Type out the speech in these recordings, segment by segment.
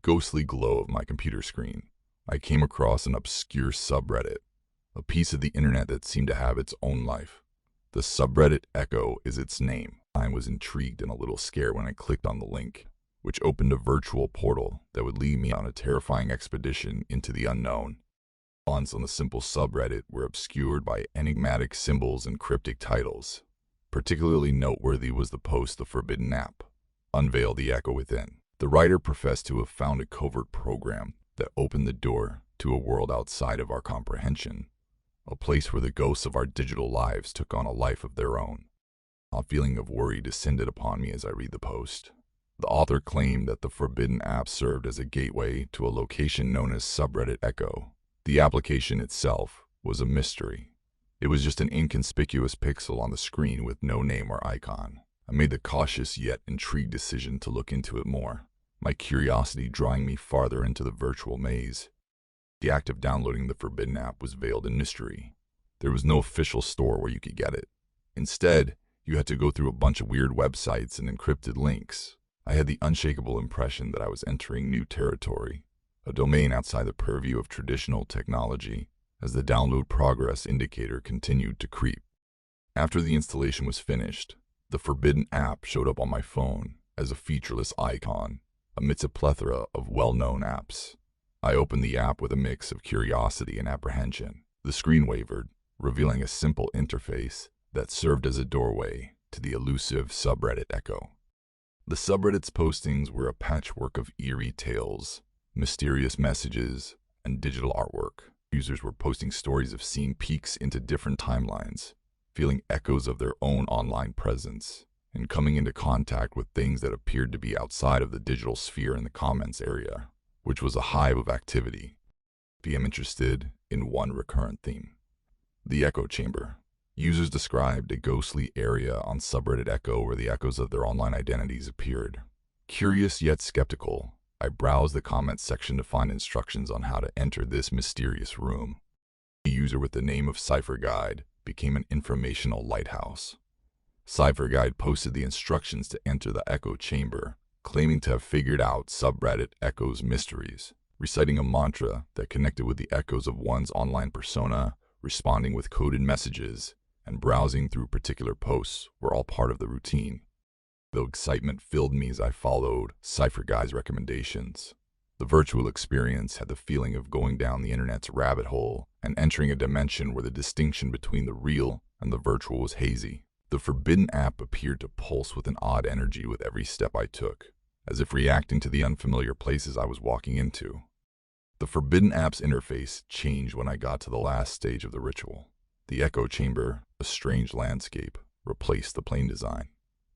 ghostly glow of my computer screen, I came across an obscure subreddit, a piece of the internet that seemed to have its own life. The subreddit Echo is its name. I was intrigued and a little scared when I clicked on the link, which opened a virtual portal that would lead me on a terrifying expedition into the unknown. Bonds on the simple subreddit were obscured by enigmatic symbols and cryptic titles. Particularly noteworthy was the post "The Forbidden App. Unveil the Echo Within." The writer professed to have found a covert program that opened the door to a world outside of our comprehension, a place where the ghosts of our digital lives took on a life of their own. A feeling of worry descended upon me as I read the post. The author claimed that the Forbidden App served as a gateway to a location known as Subreddit Echo. The application itself was a mystery. It was just an inconspicuous pixel on the screen with no name or icon. I made the cautious yet intrigued decision to look into it more, my curiosity drawing me farther into the virtual maze. The act of downloading the Forbidden App was veiled in mystery. There was no official store where you could get it. Instead, you had to go through a bunch of weird websites and encrypted links. I had the unshakable impression that I was entering new territory, a domain outside the purview of traditional technology, as the download progress indicator continued to creep. After the installation was finished, the Forbidden App showed up on my phone as a featureless icon amidst a plethora of well-known apps. I opened the app with a mix of curiosity and apprehension. The screen wavered, revealing a simple interface that served as a doorway to the elusive subreddit Echo. The subreddit's postings were a patchwork of eerie tales, mysterious messages, and digital artwork. Users were posting stories of seeing peeks into different timelines, feeling echoes of their own online presence, and coming into contact with things that appeared to be outside of the digital sphere in the comments area, which was a hive of activity. I'm interested in one recurrent theme: the echo chamber. Users described a ghostly area on subreddit Echo where the echoes of their online identities appeared. Curious yet skeptical, I browsed the comments section to find instructions on how to enter this mysterious room. A user with the name of Cypher Guide became an informational lighthouse. Cypher Guide posted the instructions to enter the echo chamber, claiming to have figured out subreddit Echo's mysteries, reciting a mantra that connected with the echoes of one's online persona, responding with coded messages, and browsing through particular posts were all part of the routine. The excitement filled me as I followed Cypher Guide's recommendations. The virtual experience had the feeling of going down the internet's rabbit hole and entering a dimension where the distinction between the real and the virtual was hazy. The Forbidden App appeared to pulse with an odd energy with every step I took, as if reacting to the unfamiliar places I was walking into. The Forbidden App's interface changed when I got to the last stage of the ritual. The echo chamber, a strange landscape, replaced the plain design.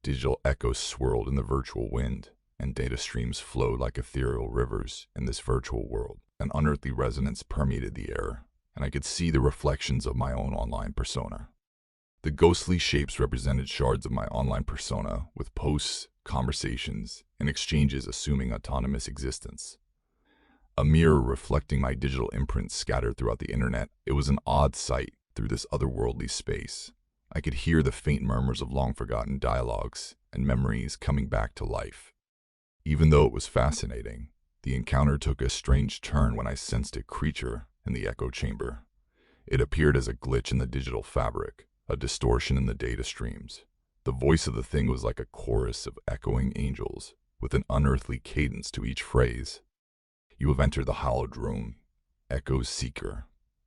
Digital echoes swirled in the virtual wind, and data streams flowed like ethereal rivers in this virtual world. An unearthly resonance permeated the air, and I could see the reflections of my own online persona. The ghostly shapes represented shards of my online persona, with posts, conversations, and exchanges assuming autonomous existence. A mirror reflecting my digital imprint scattered throughout the internet, it was an odd sight through this otherworldly space. I could hear the faint murmurs of long-forgotten dialogues and memories coming back to life. Even though it was fascinating, the encounter took a strange turn when I sensed a creature in the echo chamber. It appeared as a glitch in the digital fabric, a distortion in the data streams. The voice of the thing was like a chorus of echoing angels, with an unearthly cadence to each phrase. "You have entered the hallowed room, Echo's seeker.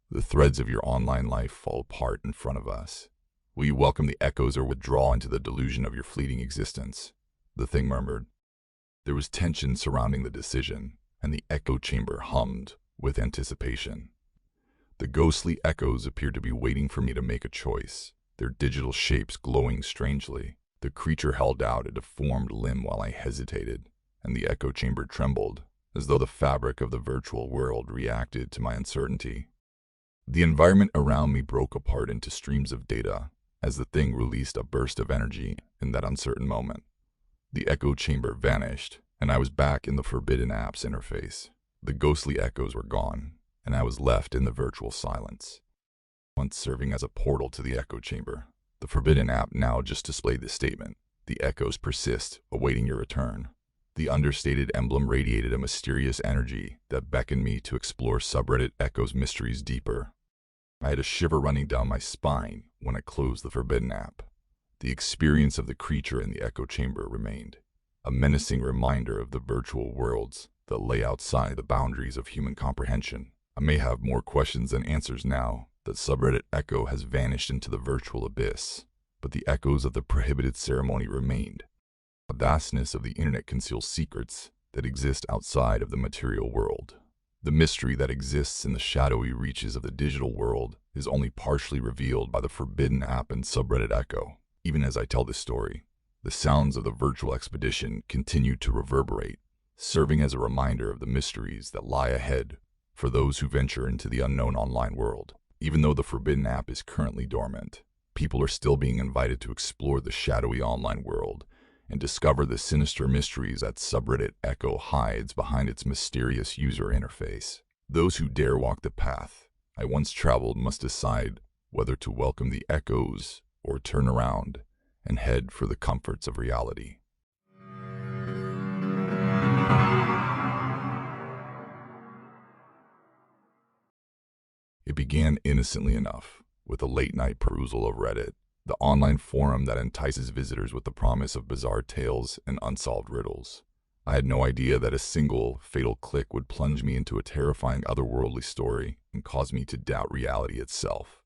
The threads of your online life fall apart in front of us. Will you welcome the echoes or withdraw into the delusion of your fleeting existence?" the thing murmured. There was tension surrounding the decision, and the echo chamber hummed with anticipation. The ghostly echoes appeared to be waiting for me to make a choice, their digital shapes glowing strangely. The creature held out a deformed limb while I hesitated, and the echo chamber trembled, as though the fabric of the virtual world reacted to my uncertainty. The environment around me broke apart into streams of data, as the thing released a burst of energy in that uncertain moment. The echo chamber vanished, and I was back in the Forbidden App's interface. The ghostly echoes were gone, and I was left in the virtual silence. Once serving as a portal to the echo chamber, the Forbidden App now just displayed the statement, "The echoes persist, awaiting your return." The understated emblem radiated a mysterious energy that beckoned me to explore subreddit Echo's mysteries deeper. I had a shiver running down my spine when I closed the forbidden app. The experience of the creature in the echo chamber remained, a menacing reminder of the virtual worlds that lay outside the boundaries of human comprehension. I may have more questions than answers now that subreddit Echo has vanished into the virtual abyss, but the echoes of the prohibited ceremony remained. The vastness of the internet conceals secrets that exist outside of the material world. The mystery that exists in the shadowy reaches of the digital world is only partially revealed by the forbidden app and subreddit Echo. Even as I tell this story, the sounds of the virtual expedition continue to reverberate, serving as a reminder of the mysteries that lie ahead for those who venture into the unknown online world. Even though the forbidden app is currently dormant, people are still being invited to explore the shadowy online world and discover the sinister mysteries that subreddit Echo hides behind its mysterious user interface. Those who dare walk the path I once traveled must decide whether to welcome the echoes or turn around and head for the comforts of reality. It began innocently enough, with a late-night perusal of Reddit, the online forum that entices visitors with the promise of bizarre tales and unsolved riddles. I had no idea that a single, fatal click would plunge me into a terrifying otherworldly story and cause me to doubt reality itself.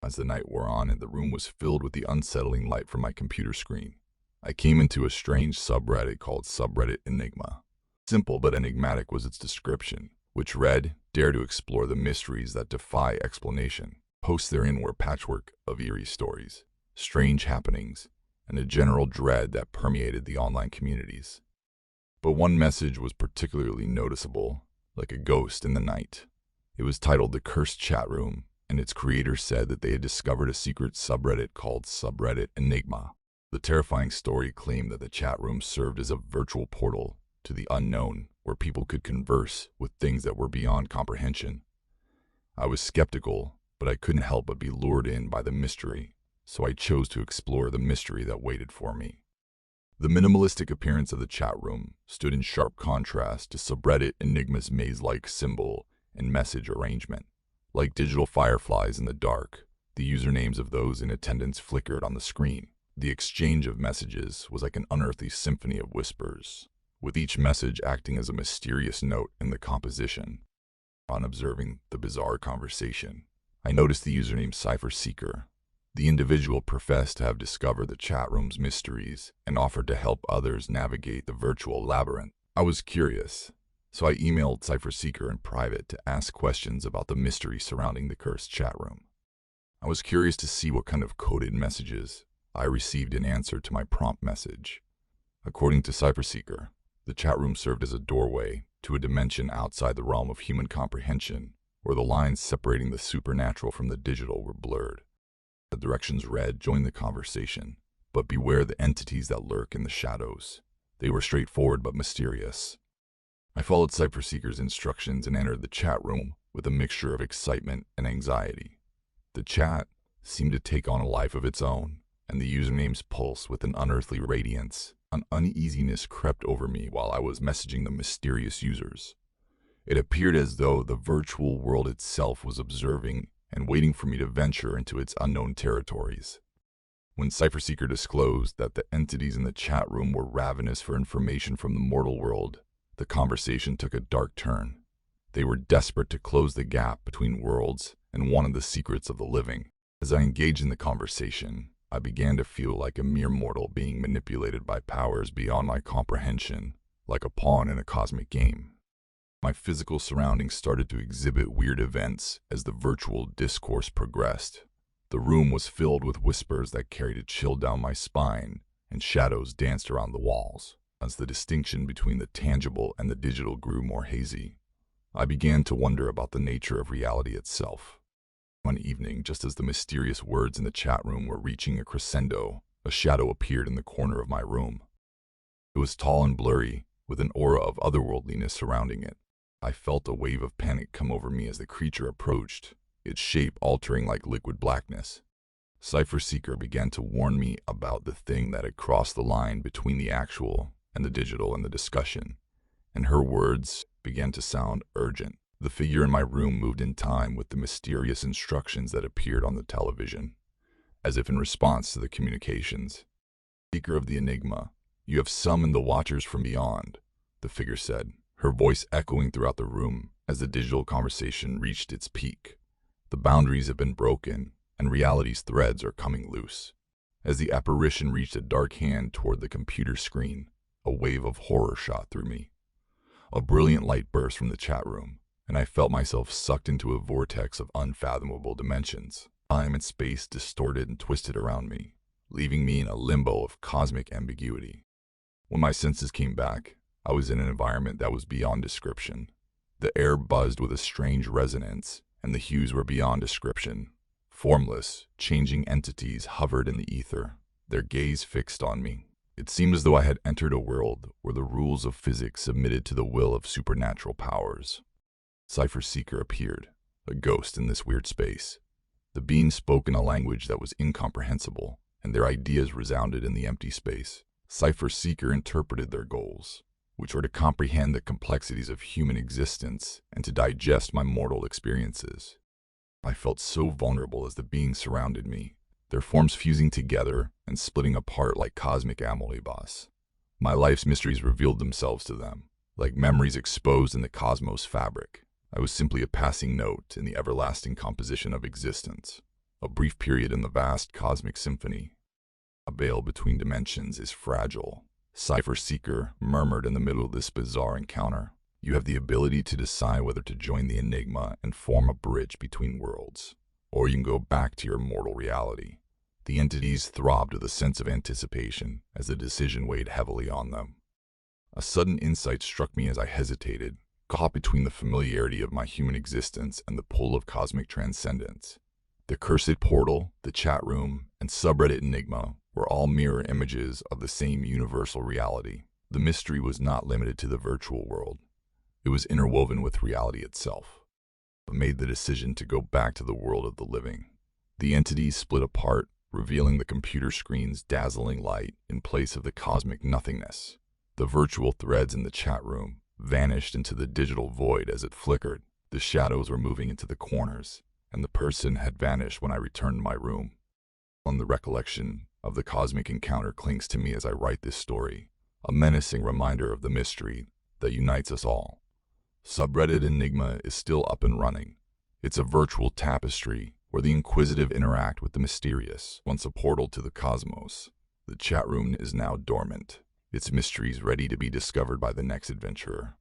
As the night wore on and the room was filled with the unsettling light from my computer screen, I came into a strange subreddit called Subreddit Enigma. Simple but enigmatic was its description, which read, "Dare to explore the mysteries that defy explanation." Posts therein were a patchwork of eerie stories, strange happenings, and a general dread that permeated the online communities. But one message was particularly noticeable, like a ghost in the night. It was titled The Cursed Chatroom, and its creator said that they had discovered a secret subreddit called Subreddit Enigma. The terrifying story claimed that the chat room served as a virtual portal to the unknown, where people could converse with things that were beyond comprehension. I was skeptical, but I couldn't help but be lured in by the mystery, so I chose to explore the mystery that waited for me. The minimalistic appearance of the chat room stood in sharp contrast to Subreddit Enigma's maze-like symbol and message arrangement. Like digital fireflies in the dark, the usernames of those in attendance flickered on the screen. The exchange of messages was like an unearthly symphony of whispers, with each message acting as a mysterious note in the composition. On observing the bizarre conversation, I noticed the username Cipher Seeker. The individual professed to have discovered the chat room's mysteries and offered to help others navigate the virtual labyrinth. I was curious, so I emailed Cipher Seeker in private to ask questions about the mystery surrounding the cursed chat room. I was curious to see what kind of coded messages I received in answer to my prompt message. According to Cipher Seeker, the chat room served as a doorway to a dimension outside the realm of human comprehension, where the lines separating the supernatural from the digital were blurred. The directions read, "Join the conversation, but beware the entities that lurk in the shadows." They were straightforward but mysterious. I followed Cipher Seeker's instructions and entered the chat room with a mixture of excitement and anxiety. The chat seemed to take on a life of its own, and the usernames pulsed with an unearthly radiance. An uneasiness crept over me while I was messaging the mysterious users. It appeared as though the virtual world itself was observing and waiting for me to venture into its unknown territories. When Cipher Seeker disclosed that the entities in the chat room were ravenous for information from the mortal world, the conversation took a dark turn. They were desperate to close the gap between worlds and wanted the secrets of the living. As I engaged in the conversation, I began to feel like a mere mortal being manipulated by powers beyond my comprehension, like a pawn in a cosmic game. My physical surroundings started to exhibit weird events as the virtual discourse progressed. The room was filled with whispers that carried a chill down my spine, and shadows danced around the walls. As the distinction between the tangible and the digital grew more hazy, I began to wonder about the nature of reality itself. One evening, just as the mysterious words in the chat room were reaching a crescendo, a shadow appeared in the corner of my room. It was tall and blurry, with an aura of otherworldliness surrounding it. I felt a wave of panic come over me as the creature approached, its shape altering like liquid blackness. Cipher Seeker began to warn me about the thing that had crossed the line between the actual and the digital and the discussion, and her words began to sound urgent. The figure in my room moved in time with the mysterious instructions that appeared on the television, as if in response to the communications. "Seeker of the Enigma, you have summoned the Watchers from beyond," the figure said, her voice echoing throughout the room as the digital conversation reached its peak. "The boundaries have been broken, and reality's threads are coming loose." As the apparition reached a dark hand toward the computer screen, a wave of horror shot through me. A brilliant light burst from the chat room, and I felt myself sucked into a vortex of unfathomable dimensions. Time and space distorted and twisted around me, leaving me in a limbo of cosmic ambiguity. When my senses came back, I was in an environment that was beyond description. The air buzzed with a strange resonance, and the hues were beyond description. Formless, changing entities hovered in the ether, their gaze fixed on me. It seemed as though I had entered a world where the rules of physics submitted to the will of supernatural powers. Cipher Seeker appeared, a ghost in this weird space. The beings spoke in a language that was incomprehensible, and their ideas resounded in the empty space. Cipher Seeker interpreted their goals, which were to comprehend the complexities of human existence and to digest my mortal experiences. I felt so vulnerable as the beings surrounded me, their forms fusing together and splitting apart like cosmic amoebas. My life's mysteries revealed themselves to them, like memories exposed in the cosmos fabric. I was simply a passing note in the everlasting composition of existence, a brief period in the vast cosmic symphony. "A veil between dimensions is fragile," Cipher Seeker murmured in the middle of this bizarre encounter. "You have the ability to decide whether to join the Enigma and form a bridge between worlds, or you can go back to your mortal reality." The entities throbbed with a sense of anticipation as the decision weighed heavily on them. A sudden insight struck me as I hesitated, caught between the familiarity of my human existence and the pull of cosmic transcendence. The cursed portal, the chat room, and subreddit Enigma were all mirror images of the same universal reality. The mystery was not limited to the virtual world. It was interwoven with reality itself. I made the decision to go back to the world of the living. The entities split apart, revealing the computer screen's dazzling light in place of the cosmic nothingness. The virtual threads in the chat room vanished into the digital void as it flickered. The shadows were moving into the corners, and the person had vanished when I returned to my room. The recollection of the cosmic encounter clings to me as I write this story, a menacing reminder of the mystery that unites us all. Subreddit Enigma is still up and running. It's a virtual tapestry where the inquisitive interact with the mysterious, once a portal to the cosmos. The chat room is now dormant, its mysteries ready to be discovered by the next adventurer.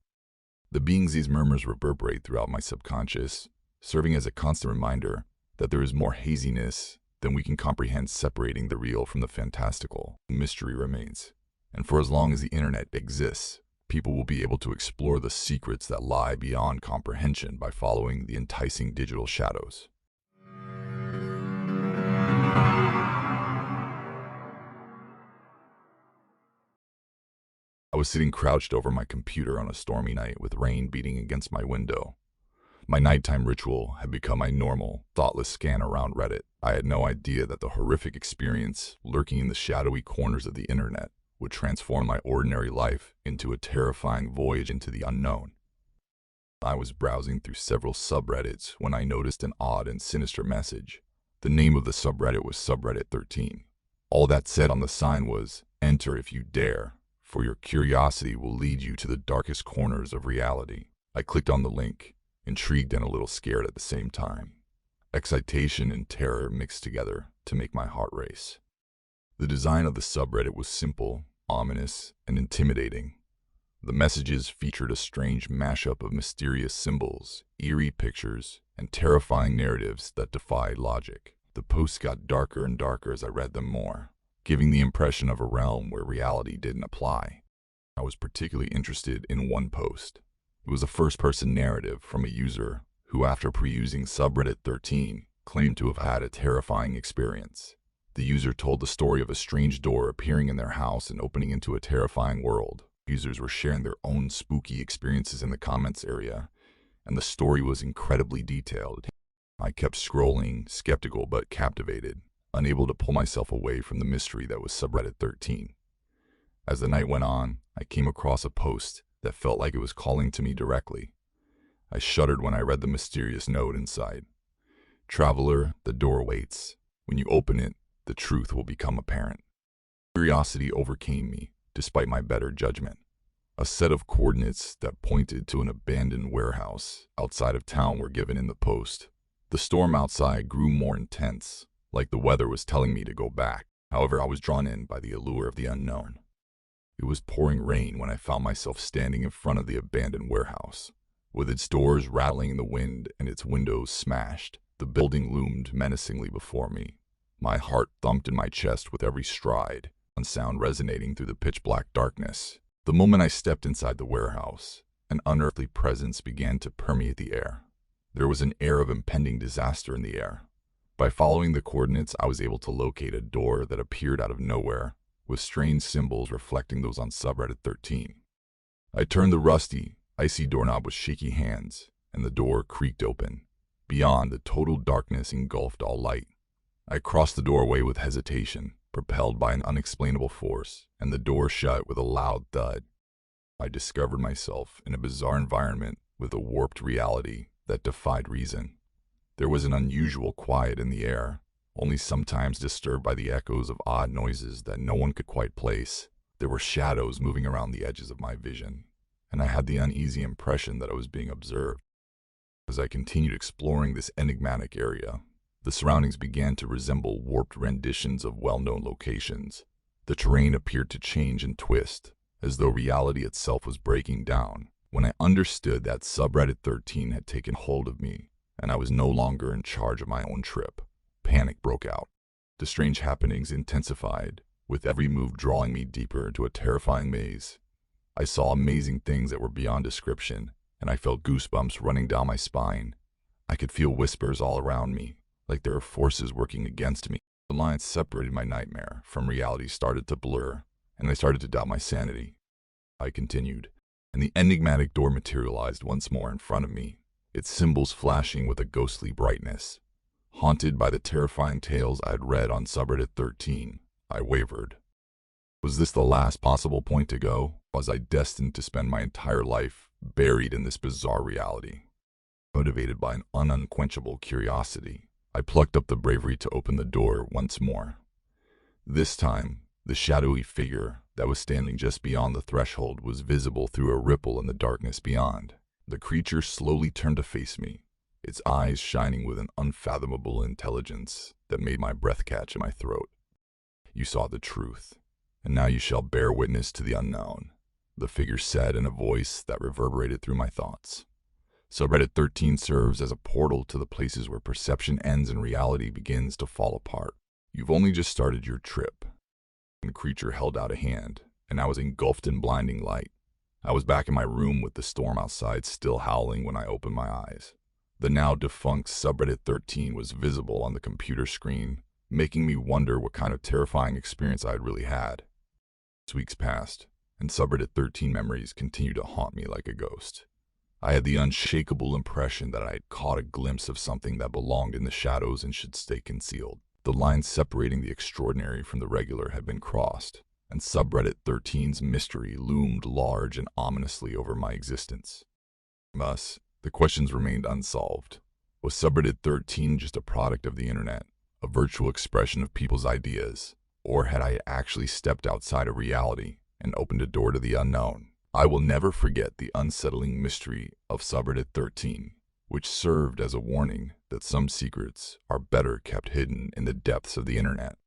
The beings these murmurs reverberate throughout my subconscious, serving as a constant reminder that there is more haziness than we can comprehend separating the real from the fantastical. The mystery remains, and for as long as the internet exists, people will be able to explore the secrets that lie beyond comprehension by following the enticing digital shadows. I was sitting crouched over my computer on a stormy night with rain beating against my window. My nighttime ritual had become my normal, thoughtless scan around Reddit. I had no idea that the horrific experience lurking in the shadowy corners of the internet would transform my ordinary life into a terrifying voyage into the unknown. I was browsing through several subreddits when I noticed an odd and sinister message. The name of the subreddit was Subreddit 13. All that said on the sign was, "Enter if you dare, for your curiosity will lead you to the darkest corners of reality." I clicked on the link, intrigued and a little scared at the same time. Excitation and terror mixed together to make my heart race. The design of the subreddit was simple, ominous, and intimidating. The messages featured a strange mashup of mysterious symbols, eerie pictures, and terrifying narratives that defied logic. The posts got darker and darker as I read them more, giving the impression of a realm where reality didn't apply. I was particularly interested in one post. It was a first-person narrative from a user who, after perusing subreddit 13, claimed to have had a terrifying experience. The user told the story of a strange door appearing in their house and opening into a terrifying world. Users were sharing their own spooky experiences in the comments area, and the story was incredibly detailed. I kept scrolling, skeptical but captivated, unable to pull myself away from the mystery that was subreddit 13. As the night went on, I came across a post that felt like it was calling to me directly. I shuddered when I read the mysterious note inside. Traveler, the door waits. When you open it, the truth will become apparent. Curiosity overcame me, despite my better judgment. A set of coordinates that pointed to an abandoned warehouse outside of town were given in the post. The storm outside grew more intense, like the weather was telling me to go back. However, I was drawn in by the allure of the unknown. It was pouring rain when I found myself standing in front of the abandoned warehouse. With its doors rattling in the wind and its windows smashed, the building loomed menacingly before me. My heart thumped in my chest with every stride, one sound resonating through the pitch-black darkness. The moment I stepped inside the warehouse, an unearthly presence began to permeate the air. There was an air of impending disaster in the air. By following the coordinates, I was able to locate a door that appeared out of nowhere, with strange symbols reflecting those on Subreddit 13. I turned the rusty, icy doorknob with shaky hands, and the door creaked open. Beyond, the total darkness engulfed all light. I crossed the doorway with hesitation, propelled by an unexplainable force, and the door shut with a loud thud. I discovered myself in a bizarre environment with a warped reality that defied reason. There was an unusual quiet in the air, only sometimes disturbed by the echoes of odd noises that no one could quite place. There were shadows moving around the edges of my vision, and I had the uneasy impression that I was being observed. As I continued exploring this enigmatic area, the surroundings began to resemble warped renditions of well-known locations. The terrain appeared to change and twist, as though reality itself was breaking down. When I understood that Subreddit 13 had taken hold of me, and I was no longer in charge of my own trip, panic broke out. The strange happenings intensified, with every move drawing me deeper into a terrifying maze. I saw amazing things that were beyond description, and I felt goosebumps running down my spine. I could feel whispers all around me, like there were forces working against me. The lines separating my nightmare from reality started to blur, and I started to doubt my sanity. I continued, and the enigmatic door materialized once more in front of me, its symbols flashing with a ghostly brightness. Haunted by the terrifying tales I had read on Subreddit 13, I wavered. Was this the last possible point to go? Was I destined to spend my entire life buried in this bizarre reality? Motivated by an unquenchable curiosity, I plucked up the bravery to open the door once more. This time, the shadowy figure that was standing just beyond the threshold was visible through a ripple in the darkness beyond. The creature slowly turned to face me, its eyes shining with an unfathomable intelligence that made my breath catch in my throat. "You saw the truth, and now you shall bear witness to the unknown," the figure said in a voice that reverberated through my thoughts. Subreddit 13 serves as a portal to the places where perception ends and reality begins to fall apart. You've only just started your trip. The creature held out a hand, and I was engulfed in blinding light. I was back in my room with the storm outside still howling when I opened my eyes. The now defunct Subreddit 13 was visible on the computer screen, making me wonder what kind of terrifying experience I had really had. 6 weeks passed, and Subreddit 13 memories continued to haunt me like a ghost. I had the unshakable impression that I had caught a glimpse of something that belonged in the shadows and should stay concealed. The line separating the extraordinary from the regular had been crossed, and Subreddit 13's mystery loomed large and ominously over my existence. Thus, the questions remained unsolved. Was Subreddit 13 just a product of the internet, a virtual expression of people's ideas, or had I actually stepped outside of reality and opened a door to the unknown? I will never forget the unsettling mystery of Subreddit 13, which served as a warning that some secrets are better kept hidden in the depths of the internet.